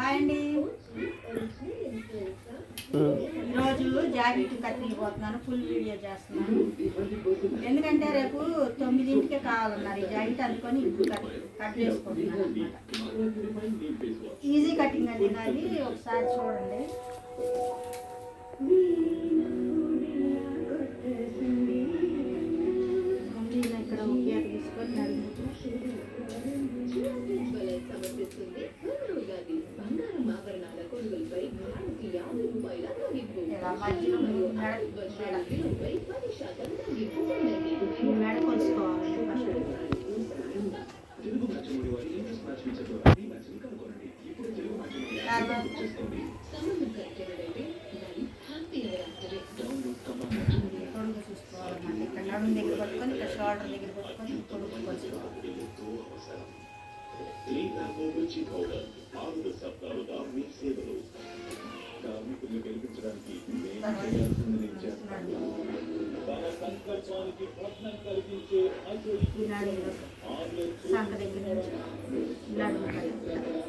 Hi అండి. ఈరోజు jacket cutting పోతున్నాను, ఫుల్ వీడియో చేస్తున్నాను. ఎందుకంటే రేపు 9ంటికే కావాలన్నారు ఈ జాకెట్, అందుకొని ఇప్పుడు కట్ చేసుకుంటున్నాను అనమాట. ఈజీ కటింగ్ అండి నాది, ఒకసారి చూడండి. ఇక్కడ గీత తీసుకొని మెడ కొలుసుకోవాలి. తొడుగు చూసుకోవాలన్నమాట. ఇక్కడ నడుము దగ్గర పట్టుకొని, ఇక్కడ షోల్డర్ దగ్గర పట్టుకొని తొడుగు కొలుసుకోవాలి. సంక దగ్గర నుంచి నడుము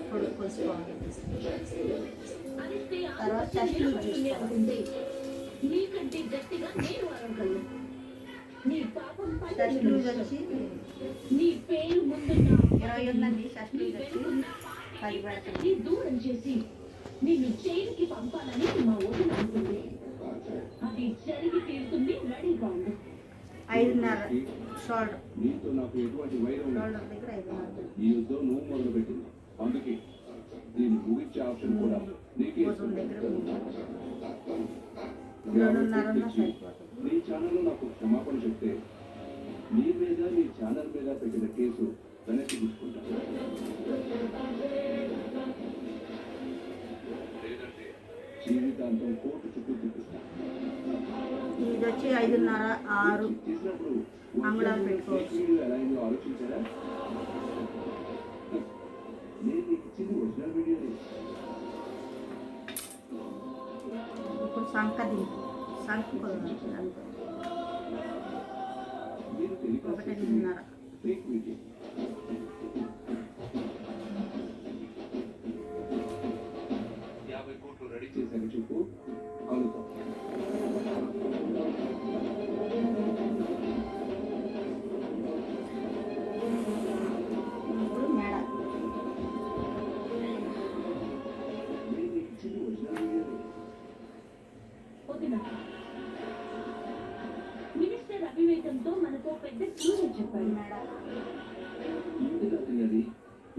తొడుగు కొలుసుకోవాలి. తర్వాత చెస్ట్ లూజ్ చూసుకోవాలి. చెస్ట్ లూజ్ వచ్చి 20 ఉందండి. చెస్ట్ లూజ్ వచ్చి 10 పెడతాను. దూరం చేసి నేను జైలుకి పంపాలని మా ఊరు అనుకుంది. అది జరిగి తీరుతుంది. రెడీగా ఉంది. 5.5 షోల్డర్ దగ్గర 5.5 అందుకే దీన్ని ముగించే ఆప్షన్ కూడా భుజం దగ్గర 2.5 సరిపోతుంది. మీ ఛానల్లో నాకు క్షమాపణ చెప్తే మీ మీద మీ ఛానల్ మీద పెట్టిన కేసు వెనక్కి తీసుకుంటాను. లేదంటే జీవితాంతం కోర్టు చుట్టూ తిప్పిస్తాను. ఇది వచ్చి 5.5 6 చేసినప్పుడు అంగుళాలు పెట్టుకోవచ్చు. ఎలా అయిందో ఆలోచించారా? నేను మీకు ఇచ్చింది ఒరిజినల్ వీడియోనే. ఇప్పుడు సంక దింపు, సంక అంతే. 1.5 ఫేక్ వీడియో. 50 కోట్లు రెడీ చేశాక చెప్పు, కలుద్దాం. ఇప్పుడు మెడ మినిస్టర్ అవివేకంతో మనతో పెద్ద స్టోరీ చెప్పాడు. మెడ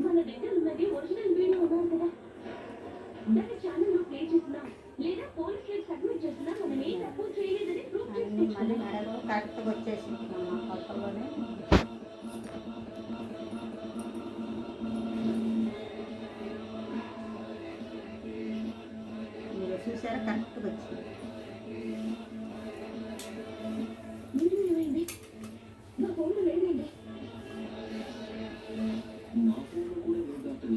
మన దగ్గర ఉన్నది ఒరిజినల్ వీడియో ఉన్నారు కదా, దాన్ని ఛానల్లో ప్లే చేసినా లేదా పోలీస్ కేసు సబ్మిట్ చేసినా మనం ఏ తప్పు చేయలేదని ప్రూఫ్ మళ్ళీ మెడలో కరెక్ట్గా వచ్చేసింది కొత్తలోనే. మీరు చూసారా, కరెక్ట్గా వచ్చింది. ఏమైంది? నా ఫోన్లో లేదండి. నా ఫోన్లో కూడా లేదు డాక్టర్.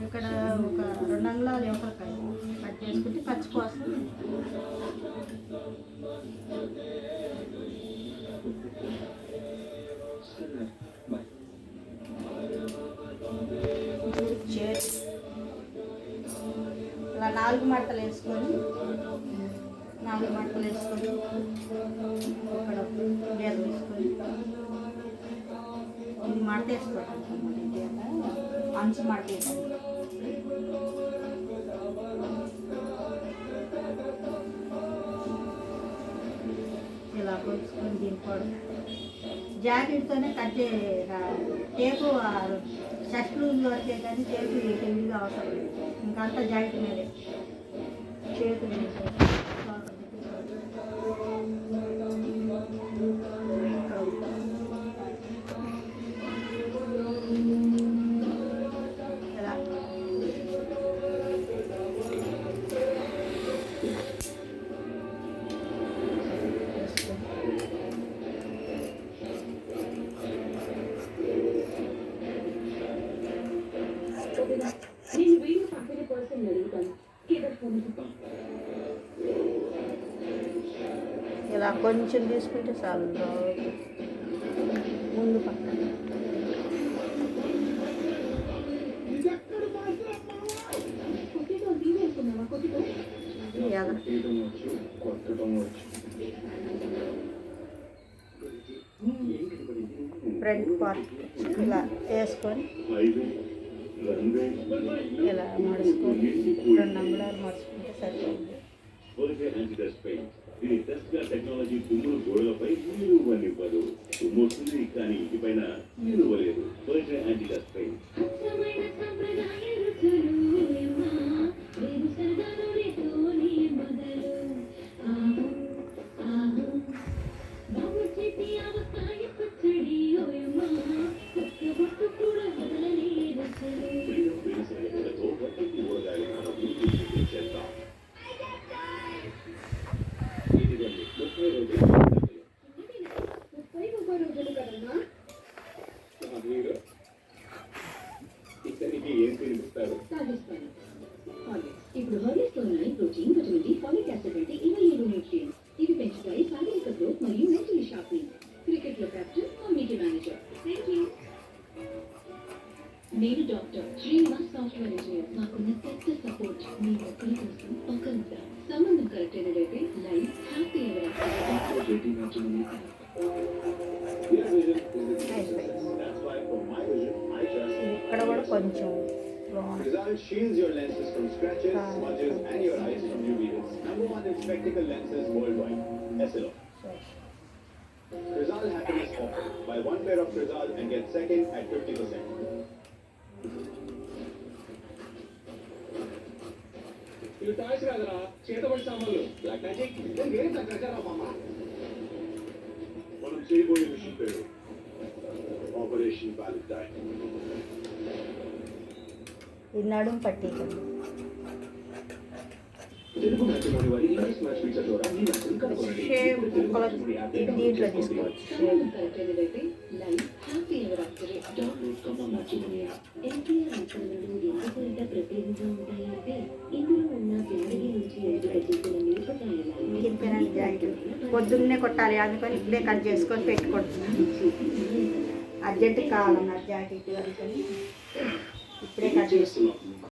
ఇక్కడ ఒక 2 అంగుళాలు ఎముకలకాయ కట్ చేసుకుంటే ఖర్చు కోసం ఇలా 4 మడతలు వేసుకొని, 4 మడతలు వేసుకొని ఇక్కడ గీత తీసుకొని ఇది మడత వేసుకోవటానికి అన్నమాట. ఈ గీత అంచు మడత వేసుకోండి. ఇలా కొలుసుకొని దీనికోవడం జాకెట్తోనే కట్ టేపు షర్ట్ లూజ్ వరకే కానీ టేపు హెవీగా అవసరం లేదు. ఇంకంతా జాకెట్ మీదే చేతులు నేను వీడియో పంపిన పర్సన్ అడుగుతాను. కొంచెం తీసుకుంటే చాలు ముందు పక్కన ఎదర ఫ్రంట్ పార్ట్ ఇలా వేసుకొని ఇలా మడుచుకొని 2 అంగుళాలు మడుచుకుంటే సరిపోతుంది. దీని టెస్ట్ టెక్నాలజీ తుమ్ములు గోడలపై నీరు ఇవ్వనివ్వదు. తుమ్ము వస్తుంది కానీ ఇంటిపైన నీరు ఇవ్వలేదు. Anti dust paint. ఇతనికి ఏం తినిపిస్తారు? ఇప్పుడు హార్లిక్స్లో ఉన్నాయి protein, vitamin D, folic acid వంటి 27 న్యూట్రియంట్స్. ఇవి పెంచుతాయి శారీరక గ్రోత్ మరియు మెంటల్ షార్ప్నింగ్. క్రికెట్లో captain, community manager. Thank you. నేను డాక్టర్ శ్రీనివాస్, సాఫ్ట్వేర్ ఇంజనీర్. నాకున్న పెద్ద సపోర్ట్ మీ ఒక్కరి కోసం ఒకరిత. సంబంధం కరెక్ట్ అయినట్లయితే లైఫ్ హ్యాపీ ఎవర్. ఇక్కడ కూడా కొంచెం Rizal shields your lenses from scratches, smudges, and your eyes from UV rays. #1 in spectacle lenses worldwide. SLO. Rizal happiness offer. Buy 1 pair of Rizal and get second at 50%. ఇవి toys కాదురా, చేతబడి సామాన్లు. Black magic. ఏం తగ్గరామమ్మా? మనం చేయబోయే machine పేరు operation Valentine. ఈ నడుం పట్టి తెలుగు మ్యాచ్లోని వారి ఇంగ్లీష్ మ్యాచ్ ఫీచర్ ద్వారా ఈ మ్యాచ్ని కనుగొనండి. షేప్ దీంట్లో తీసుకోవచ్చు. సంబంధం కరెక్ట్ అయినట్లయితే life happy ever after. Download comma మ్యాచ్లోని ఎన్టీఆర్ ఆసనాలు ఎందుకు ఇంత ప్రత్యేకంగా ఉంటాయంటే ఇందులో ఉన్న బ్యాడరీ నుంచి ఎంపిక చేసిన మిరపకాయల కింద జాకెట్ పొద్దున్నే కొట్టాలి, అందుకని ఇప్పుడే కట్ చేసుకొని పెట్టుకుంటున్నాను. అర్జెంట్ కావాలన్నారు జాకెట్, అందుకని ఇప్పుడే కట్ చేస్తున్నాను.